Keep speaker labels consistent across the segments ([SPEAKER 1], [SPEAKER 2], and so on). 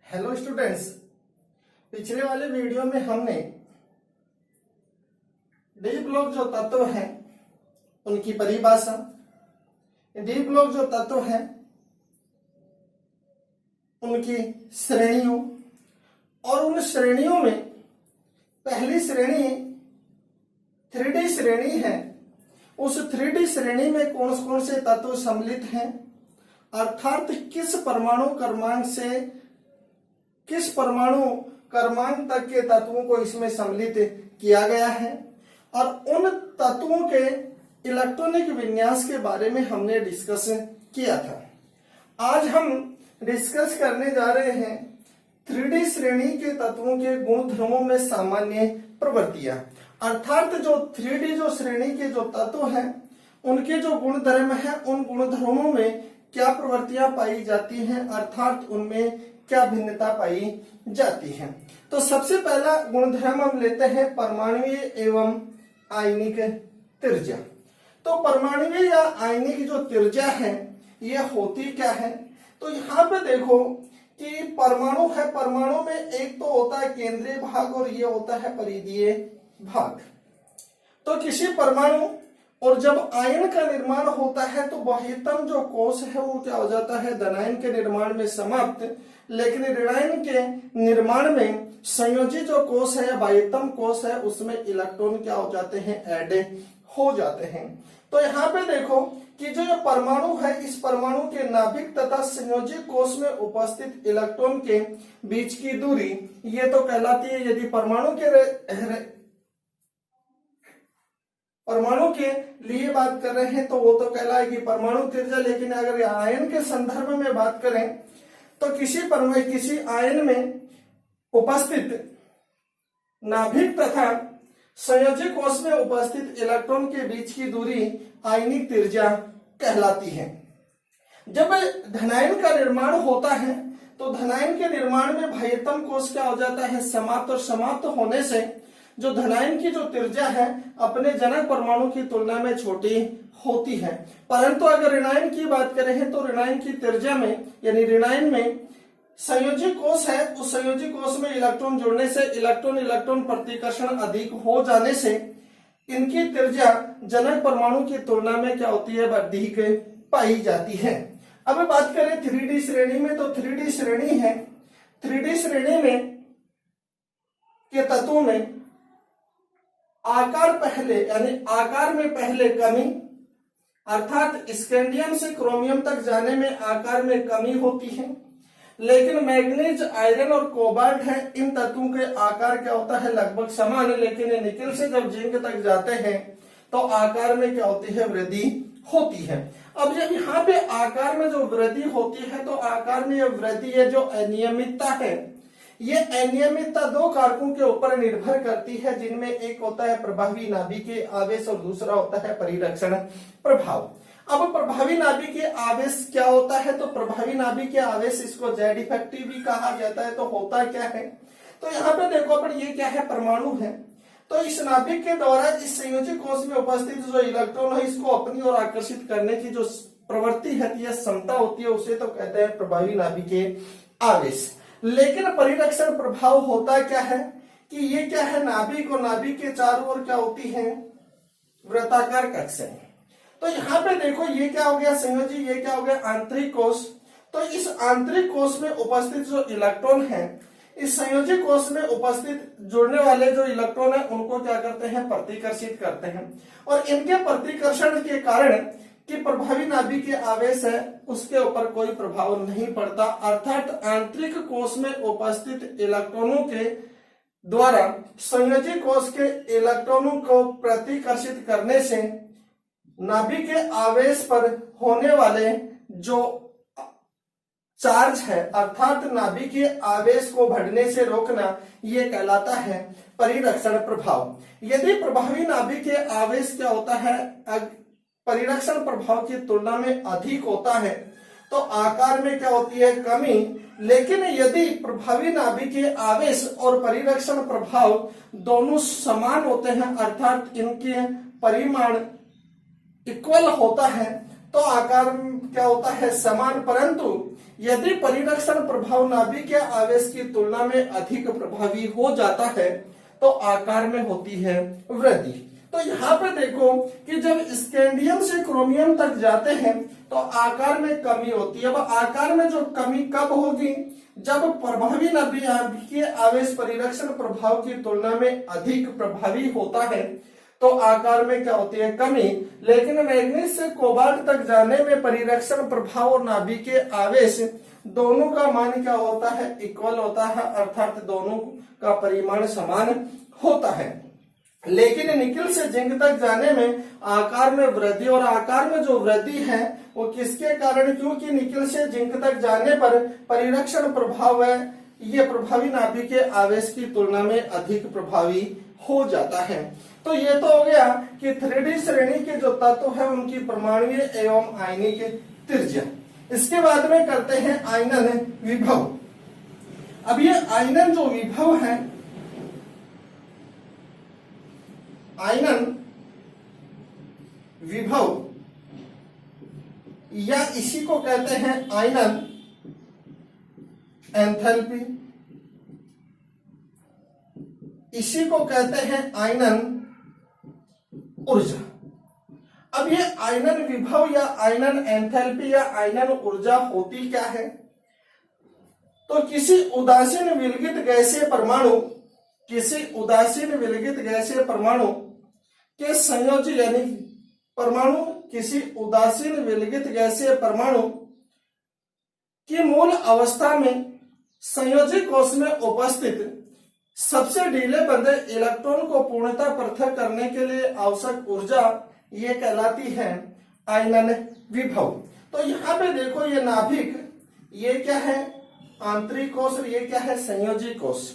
[SPEAKER 1] Hello students, पिछले वाले video में हमने डी ब्लॉक जो तत्व हैं उनकी परिभाषा, डी ब्लॉक जो तत्व हैं उनकी श्रेणियों और उन श्रेणियों में पहली श्रेणी 3D श्रेणी है। उस 3D श्रेणी में कौन से तत्व सम्मिलित हैं, अर्थात किस परमाणु क्रमांक से किस परमाणु क्रमांक तक के तत्वों को इसमें सम्मिलित किया गया है, और उन तत्वों के इलेक्ट्रॉनिक विन्यास के बारे में हमने डिस्कस किया था। आज हम डिस्कस करने जा रहे हैं 3D श्रेणी के तत्वों के गुणधर्मों में सामान्य प्रवृत्तियां, अर्थात जो 3D जो श्रेणी के जो तत्व हैं उनके जो गुणधर्म हैं, उन गुणधर्मों में क्या प्रवृत्तियां पाई जाती हैं, अर्थात उनमें क्या भिन्नता पाई जाती है। तो सबसे पहला गुणधर्म हम लेते हैं परमाणुीय एवं आयनिक त्रिज्या। तो परमाणुीय या आयनिक जो त्रिज्या है ये होती क्या है, तो यहाँ पे देखो कि परमाणु है, परमाणु में एक तो होता है केंद्रीय भाग और ये होता है परिधीय भाग। तो किसी परमाणु और जब आयन का निर्माण होता है तो बाह्यतम जो कोश है वो क्या हो जाता है, धनायन के निर्माण में समाप्त, लेकिन ऋणायन के निर्माण में संयोजी जो कोश है, बाह्यतम कोश है, उसमें इलेक्ट्रॉन क्या हो जाते हैं, ऐड हो जाते हैं। तो यहाँ पे देखो कि जो ये परमाणु है, इस परमाणु के नाभिक तथा संयोजी कोश में उपस्थित इलेक्ट्रॉन के बीच की दूरी ये तो कहलाती है, यदि परमाणु के लिए बात कर रहे हैं तो वो तो कहलाएगी परमाणु त्रिज्या। लेकिन अगर आयन के संदर्भ में बात करें तो किसी आयन में उपस्थित नाभिक तथा संयोजी कोश में उपस्थित इलेक्ट्रॉन के बीच की दूरी आयनिक त्रिज्या कहलाती है। जब धनायन का निर्माण होता है तो धनायन के निर्माण में बाह्यतम कोश क्या हो जाता है, समाप्त, और समाप्त होने से जो धनायन की जो त्रिज्या है अपने जनक परमाणु की तुलना में छोटी होती है। परंतु अगर ऋणायन की बात करें तो ऋणायन की त्रिज्या में यानी ऋणायन में संयोजी कोश है, उस संयोजी कोश में इलेक्ट्रॉन जुड़ने से इलेक्ट्रॉन प्रतिकर्षण अधिक हो जाने से इनकी त्रिज्या जनक परमाणु की तुलना में क्या होती है, अधिक पाई जाती है। अब बात करें 3D श्रेणी में, तो 3D श्रेणी है, 3D श्रेणी में के तत्वों में आकार पहले यानी आकार में पहले कमी, अर्थात स्कैंडियम से क्रोमियम तक जाने में आकार में कमी होती है, लेकिन मैग्नीज, आयरन और कोबाल्ट है, इन तत्वों के आकार क्या होता है, लगभग समान, लेकिन निकेल से जब जिंक तक जाते हैं तो आकार में क्या होती है, वृद्धि होती है। अब जब यहाँ पे आकार में जो वृद्धि होती है तो आकार में यह वृद्धि है जो अनियमितता है, ये अनियमितता दो कारकों के ऊपर निर्भर करती है, जिनमें एक होता है प्रभावी नाभिकीय आवेश और दूसरा होता है परिरक्षण प्रभाव। अब प्रभावी नाभिकीय आवेश क्या होता है, तो प्रभावी नाभिकीय आवेश इसको जेड इफेक्टिव भी कहा जाता है। तो होता क्या है, तो यहाँ पे देखो अपन ये क्या है, परमाणु है, तो इस नाभिक के द्वारा इस संयोजी कोश में उपस्थित जो इलेक्ट्रॉन है इसको अपनी ओर आकर्षित करने की जो प्रवृत्ति है, क्षमता होती है, उसे तो कहते हैं प्रभावी नाभिकीय आवेश। लेकिन परिरक्षण प्रभाव होता क्या है कि ये क्या है, नाभिक और नाभिक के चारों ओर क्या होती है, वृत्ताकार कक्षाएं। तो यहाँ पे देखो ये क्या हो गया संयोजी, ये क्या हो गया आंतरिक कोश। तो इस आंतरिक कोश में उपस्थित जो इलेक्ट्रॉन है, इस संयोजी कोश में उपस्थित जुड़ने वाले जो इलेक्ट्रॉन है उनको क्या करते हैं, प्रतिकर्षित करते हैं, और इनके प्रतिकर्षण के कारण कि प्रभावी नाभिकीय आवेश है उसके ऊपर कोई प्रभाव नहीं पड़ता, अर्थात आंतरिक कोश में उपस्थित इलेक्ट्रॉनों के द्वारा संयोजी कोश के इलेक्ट्रॉनों को प्रतिकर्षित करने से नाभिकीय आवेश पर होने वाले जो चार्ज है, अर्थात नाभिकीय आवेश को बढ़ने से रोकना, ये कहलाता है परिरक्षण प्रभाव। यदि प्रभावी नाभिकीय आवेश क्या होता है, परिरक्षण प्रभाव की तुलना में अधिक होता है तो आकार में क्या होती है, कमी। लेकिन यदि प्रभावी नाभिकीय आवेश और परिरक्षण प्रभाव दोनों समान होते हैं, अर्थात इनके परिमाण इक्वल होता है, तो आकार क्या होता है समान, परंतु यदि परिरक्षण प्रभाव नाभिक के आवेश की तुलना में अधिक प्रभावी हो जाता है तो आकार में होती है वृद्धि। तो यहाँ पे देखो कि जब स्कैंडियम से क्रोमियम तक जाते हैं तो आकार में कमी होती है। अब आकार में जो कमी कब होगी, जब प्रभावी नाभिकीय आवेश परिरक्षण प्रभाव की तुलना में अधिक प्रभावी होता है तो आकार में क्या होती है कमी। लेकिन मैग्नीज से कोबाल्ट तक जाने में परिरक्षण प्रभाव और नाभिकीय आवेश दोनों का मान क्या होता है इक्वल होता है, अर्थात दोनों का परिमाण समान होता है। लेकिन निकिल से जिंक तक जाने में आकार में वृद्धि, और आकार में जो वृद्धि है वो किसके कारण, क्योंकि निकिल से जिंक तक जाने पर परिरक्षण प्रभाव है ये प्रभावी नाभिकीय आवेश की तुलना में अधिक प्रभावी हो जाता है। तो ये तो हो गया कि 3D श्रेणी के जो तत्व है उनकी परमाणुीय एवं आयनिक त्रिज्या। इसके बाद में करते हैं आयनन विभव। अब ये आयनन जो विभव है, आयनन विभव या इसी को कहते हैं आयनन एंथैल्पी, इसी को कहते हैं आयनन ऊर्जा। अब ये आयनन विभव या आयनन एंथैल्पी या आयनन ऊर्जा होती क्या है, तो किसी उदासीन विलगित गैसीय परमाणु, किसी उदासीन विलगित गैसीय परमाणु के संयोजी यानी परमाणु किसी उदासीन विलगित गैसीय परमाणु की मूल अवस्था में संयोजी कोश में उपस्थित सबसे ढीले बंधे इलेक्ट्रॉन को पूर्णतः पृथक करने के लिए आवश्यक ऊर्जा ये कहलाती है आयनन विभव। तो यहाँ पे देखो ये नाभिक, ये क्या है आंतरिक कोश और ये क्या है संयोजी कोश।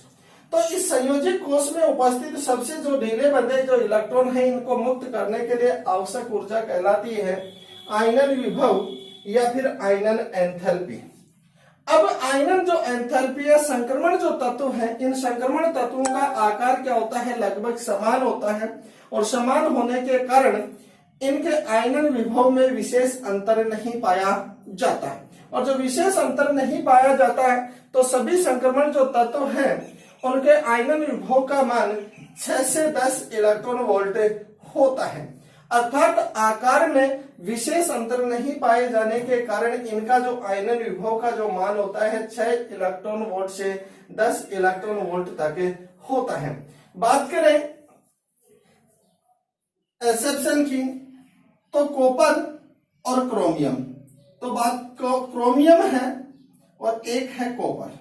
[SPEAKER 1] तो इस संयोजी कोश में उपस्थित सबसे जो ढीले बंधे जो इलेक्ट्रॉन है इनको मुक्त करने के लिए आवश्यक ऊर्जा कहलाती है आयनन विभव या फिर आयनन एंथैल्पी। अब आयनन जो एंथैल्पी या संक्रमण जो तत्व है, इन संक्रमण तत्वों का आकार क्या होता है लगभग समान होता है, और समान होने के कारण इनके आयनन विभव में विशेष अंतर नहीं पाया जाता है। और जो विशेष अंतर नहीं पाया जाता है तो सभी संक्रमण जो तत्व हैं उनके आयनन विभव का मान 6 से 10 इलेक्ट्रॉन वोल्ट होता है। अर्थात आकार में विशेष अंतर नहीं पाए जाने के कारण इनका जो आयनन विभव का जो मान होता है 6 इलेक्ट्रॉन वोल्ट से 10 इलेक्ट्रॉन वोल्ट तक होता है। बात करें एक्सेप्शन की तो कॉपर और क्रोमियम, तो बात क्रोमियम है और एक है कॉपर।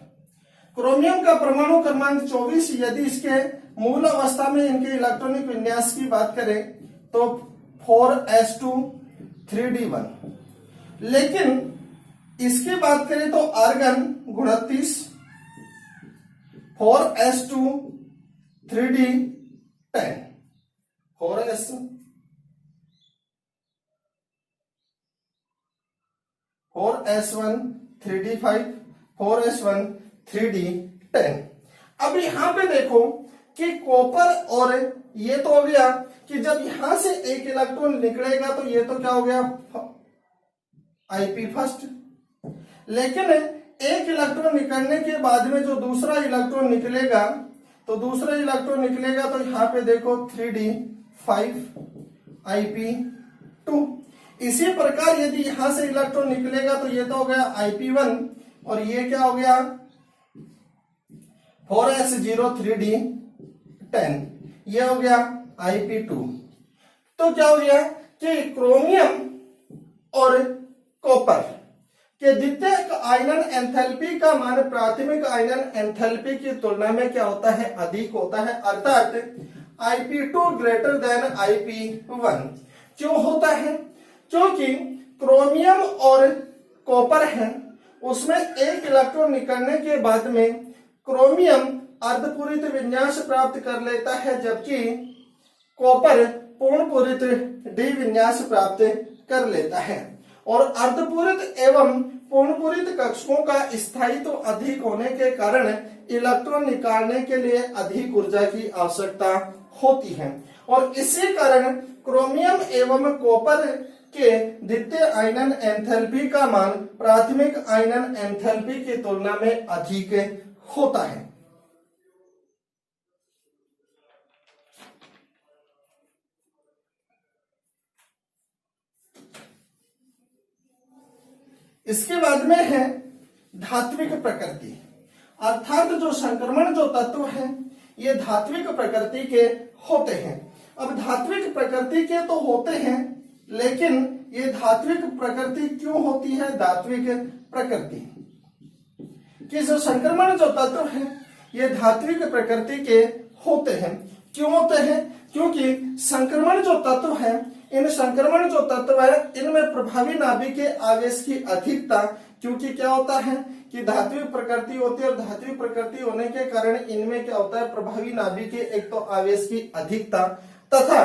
[SPEAKER 1] क्रोमियम का परमाणु क्रमांक 24, यदि इसके मूल अवस्था में इनके इलेक्ट्रॉनिक विन्यास की बात करें तो 4s2 3d1, लेकिन इसकी बात करें तो argon 29 4s2 3d10 4s1 3d5 4s1 3d10। अब यहां पे देखो कि कॉपर और ये तो हो गया कि जब यहां से एक इलेक्ट्रॉन निकलेगा तो ये तो क्या हो गया IP फर्स्ट, लेकिन एक इलेक्ट्रॉन निकलने के बाद में जो दूसरा इलेक्ट्रॉन निकलेगा तो दूसरा इलेक्ट्रॉन निकलेगा तो यहाँ पे देखो 3d5 IP2। इसी प्रकार यदि यहां से इलेक्ट्रॉन निकलेगा तो ये तो हो गया IP1 और ये क्या हो गया 4s0 3d10, ये हो गया IP2। तो क्या हो गया कि क्रोमियम और कॉपर के द्वितीयक आयनन एंथैल्पी का मान प्राथमिक आयनन एंथैल्पी की तुलना में क्या होता है अधिक होता है, अर्थात IP2 ग्रेटर देन IP1। क्यों होता है, क्योंकि क्रोमियम और कॉपर है उसमें एक इलेक्ट्रॉन निकलने के बाद में क्रोमियम अर्धपूरित विन्यास प्राप्त कर लेता है जबकि कॉपर पूर्णपूरित डी विन्यास प्राप्त कर लेता है। और अर्धपूरित एवं पूर्णपूरित कक्षकों का स्थायित्व अधिक होने के कारण इलेक्ट्रॉन निकालने के लिए अधिक ऊर्जा की आवश्यकता होती है और इसी कारण क्रोमियम एवं कॉपर कि द्वितीय आयनन एंथैल्पी का मान प्राथमिक आयनन एंथैल्पी की तुलना में अधिक होता है। इसके बाद में है धात्विक प्रकृति, अर्थात जो संक्रमण जो तत्व है ये धात्विक प्रकृति के होते हैं। अब धात्विक प्रकृति के तो होते हैं, लेकिन ये धात्विक प्रकृति क्यों होती है? धात्विक प्रकृति कि जो संक्रमण जो तत्व है ये धात्विक प्रकृति के होते हैं। क्यों होते हैं? क्योंकि संक्रमण जो तत्व है, इन संक्रमण जो तत्व है इनमें प्रभावी नाभिक के आवेश की अधिकता, क्योंकि क्या होता है कि धात्विक प्रकृति होती है और धात्विक प्रकृति होने के कारण इनमें क्या होता है, प्रभावी नाभिक के एक तो आवेश की अधिकता तथा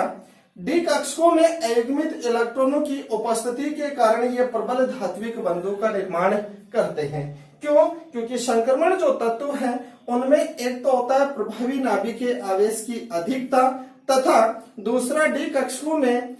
[SPEAKER 1] डी कक्षकों में अयुग्मित इलेक्ट्रॉनों की उपस्थिति के कारण ये प्रबल धात्विक बंधों का निर्माण करते हैं। क्यों? क्योंकि संक्रमण जो तत्व है उनमें एक तो होता है प्रभावी नाभिक के आवेश की अधिकता तथा दूसरा डी कक्षकों में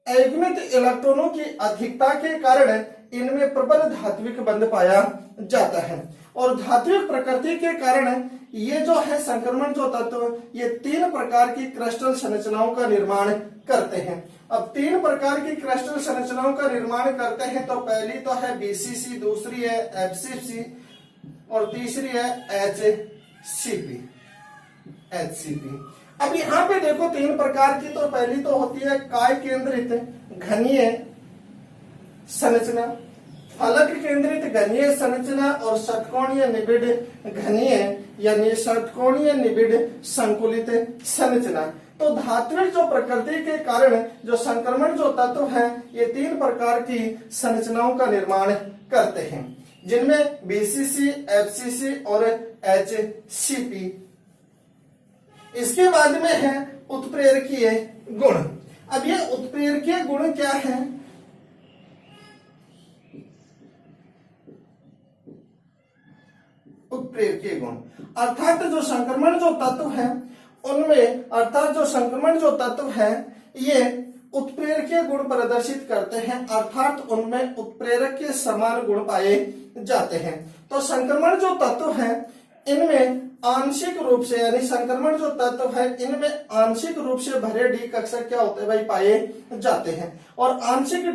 [SPEAKER 1] अयुग्मित इलेक्ट्रॉनों की अधिकता के कारण इनमें प्रबल धात्विक बंध पाया जाता है। और धात्विक प्रकृति के कारण ये जो है संक्रमण जो तत्व ये 3 प्रकार की क्रिस्टल संरचनाओं का निर्माण करते हैं। अब 3 प्रकार की क्रिस्टल संरचनाओं का निर्माण करते हैं तो पहली तो है बीसीसी, दूसरी है एफसीसी और तीसरी है एचसीपी। अब यहाँ पे देखो 3 प्रकार की, तो पहली तो होती है काय केंद्रित घनीय संरचना, फलक केंद्रित घनीय संरचना और षटकोणीय निबिड़ घनीय यानी षटकोणीय निबिड़ संकुलित संरचना। तो धात्विक जो प्रकृति के कारण जो संक्रमण जो तत्व है ये 3 प्रकार की संरचनाओं का निर्माण करते हैं, जिनमें बीसीसी, एफसीसी और एचसीपी। इसके बाद में है उत्प्रेरकीय गुण। अब ये उत्प्रेरकीय गुण क्या है? उत्प्रेरकीय गुण अर्थात जो संक्रमण जो तत्व है उनमें, अर्थात जो संक्रमण जो तत्व है ये उत्प्रेरकीय गुण प्रदर्शित करते हैं, अर्थात उनमें उत्प्रेरक के समान गुण पाए जाते हैं। तो संक्रमण जो तत्व है इनमें आंशिक रूप से, यानी संक्रमण जो तत्व है इनमें आंशिक रूप से भरे डी कक्षक क्या होते हैं भाई, पाए जाते हैं। और आंशिक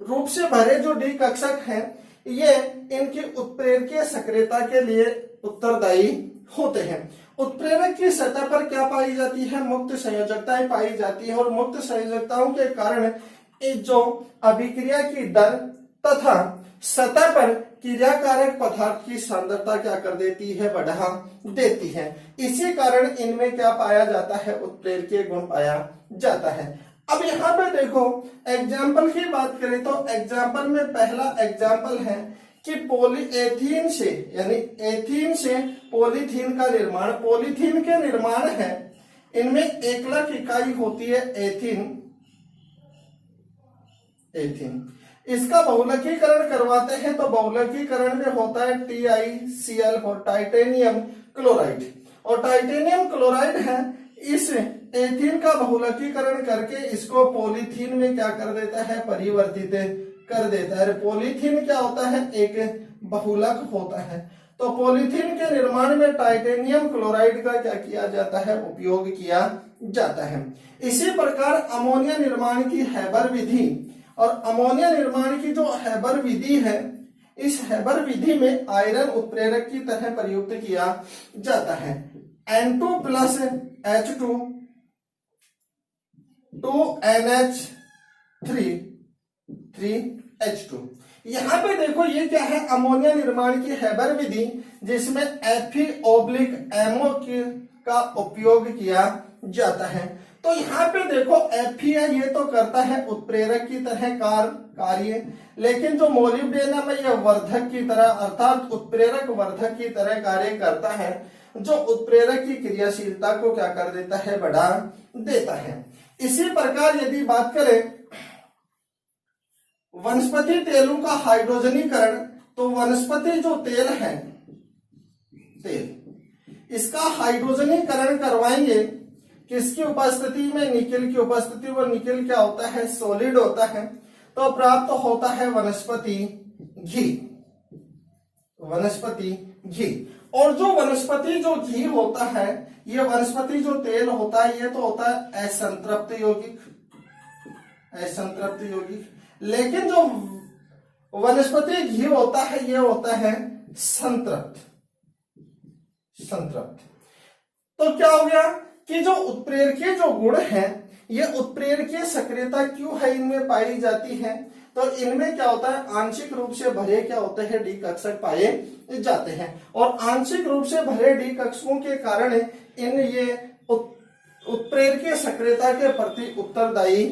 [SPEAKER 1] रूप से भरे जो डी कक्षक हैं ये इनकी उत्प्रेरकीय सक्रियता के लिए उत्तरदायी होते हैं। उत्प्रेरक की सतह पर क्या पाई जाती है? मुक्त संयोजकताएं पाई जाती है और मुक्त संयोजकताओं के कारण जो अभिक्रिया की दर तथा सतह पर क्रियाकारक पदार्थ की सांद्रता क्या कर देती है, बढ़ा देती है। इसी कारण इनमें क्या पाया जाता है, उत्प्रेरकीय गुण पाया जाता है। अब यहाँ पे देखो एग्जाम्पल की बात करें तो एग्जाम्पल में पहला एग्जाम्पल है कि पॉलीएथीन से, यानी एथीन से पॉलीथीन का निर्माण, पॉलीथीन के निर्माण है इनमें एकलक इकाई होती है एथीन। इसका बहुलकीकरण करवाते हैं तो बहुलकीकरण में होता है TiCl और टाइटेनियम क्लोराइड, और टाइटेनियम क्लोराइड है इस एथीन का बहुलकीकरण करके इसको पॉलीथीन में क्या कर देता है, परिवर्तित कर देता है। पॉलीथीन क्या होता है, एक बहुलक होता है। तो पॉलीथीन के निर्माण में टाइटेनियम क्लोराइड का क्या किया जाता है, उपयोग किया जाता है। इसी प्रकार अमोनिया निर्माण की हैबर विधि, और अमोनिया निर्माण की जो हैबर विधि है इस हैबर विधि में आयरन उत्प्रेरक की तरह प्रयुक्त किया जाता है। N2 plus H2 2NH3 3H2। यहाँ पे देखो ये क्या है, अमोनिया निर्माण की हैबर विधि जिसमें Fe/MO का उपयोग किया जाता है। तो यहाँ पे देखो Fe है ये तो करता है उत्प्रेरक की तरह कार्य, लेकिन जो मोलिब्डेनम है यह वर्धक की तरह, अर्थात उत्प्रेरक वर्धक की तरह कार्य करता है, जो उत्प्रेरक की क्रियाशीलता को क्या कर देता है, बढ़ा देता है। इसी प्रकार यदि बात करें वनस्पति तेलों का हाइड्रोजनीकरण, तो वनस्पति जो तेल है, तेल इसका हाइड्रोजनीकरण करवाएंगे किसकी उपस्थिति में, निकेल की उपस्थिति में। निकेल क्या होता है, सॉलिड होता है। तो प्राप्त होता है वनस्पति घी, वनस्पति घी। और जो वनस्पति जो घी होता है, ये वनस्पति जो तेल होता है, ये तो होता है असंतृप्त यौगिक, असंतृप्त यौगिक। लेकिन जो वनस्पति घी होता है, ये होता है संतृप्त, संतृप्त। तो क्या हो गया कि जो उत्प्रेरकीय जो गुण है, ये उत्प्रेरकीय सक्रियता क्यों है इनमें पाई जाती है, तो इनमें क्या होता है, आंशिक रूप से भरे क्या होते हैं, डी कक्षक पाए जाते हैं। और आंशिक रूप से भरे डी कक्षकों के कारण इन ये उत्प्रेरकीय सक्रियता के प्रति उत्तरदायी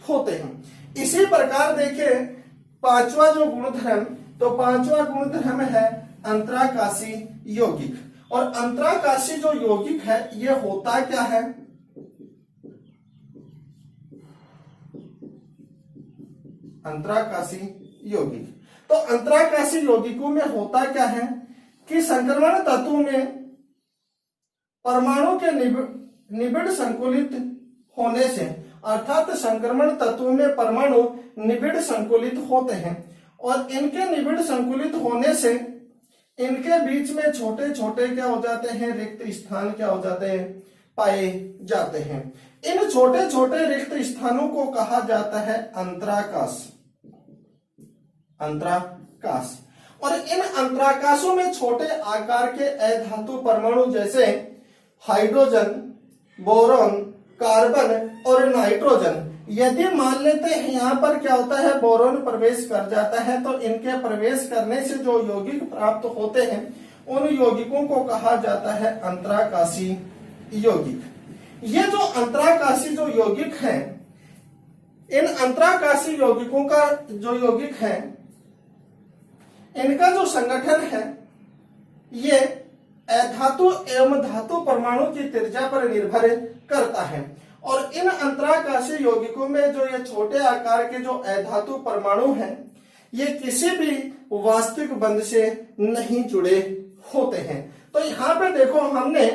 [SPEAKER 1] होते हैं। इसी प्रकार देखिए पांचवा जो गुणधर्म, तो पांचवा गुणधर्म है अंतराकाशी यौगिक। और अंतराकाशी जो यौगिक है, ये होता क्या है, अंतराकाशी यौगिक। तो अंतराकाशी यौगिकों में होता क्या है कि संक्रमण तत्व में परमाणु के निबिड़ संकुलित होने से, अर्थात संक्रमण तत्व में परमाणु निबिड़ संकुलित होते हैं और इनके निबिड़ संकुलित होने से इनके बीच में छोटे छोटे क्या हो जाते हैं, रिक्त स्थान क्या हो जाते हैं, पाए जाते हैं। इन छोटे छोटे रिक्त स्थानों को कहा जाता है अंतराकाश, अंतराकाश। और इन अंतराकाशों में छोटे आकार के अधातु परमाणु जैसे हाइड्रोजन, बोरॉन, कार्बन और नाइट्रोजन, यदि मान लेते हैं यहाँ पर क्या होता है, बोरॉन प्रवेश कर जाता है, तो इनके प्रवेश करने से जो यौगिक प्राप्त होते हैं, उन यौगिकों को कहा जाता है अंतराकाशी यौगिक। ये जो अंतराकाशी जो यौगिक हैं, इन अंतराकाशी यौगिकों का जो यौगिक है, इनका जो संगठन है, ये अधातु एवं धातु परमाणु की त्रिज्या पर निर्भर करता है। और इन अंतराकाशी यौगिकों में जो ये छोटे आकार के जो अधातु परमाणु हैं, ये किसी भी वास्तविक बंध से नहीं जुड़े होते हैं। तो यहाँ पे देखो हमने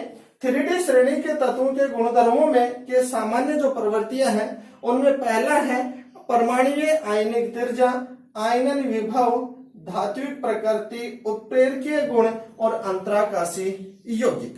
[SPEAKER 1] 3D श्रेणी के तत्वों के गुणधर्मों में के सामान्य जो प्रवृत्तियां हैं, उनमें पहला है परमाणुीय आयनिक त्रिज्या, आयनन विभव, धात्विक प्रकृति, उत्प्रेरकीय गुण और अंतराकाशी यौगिक।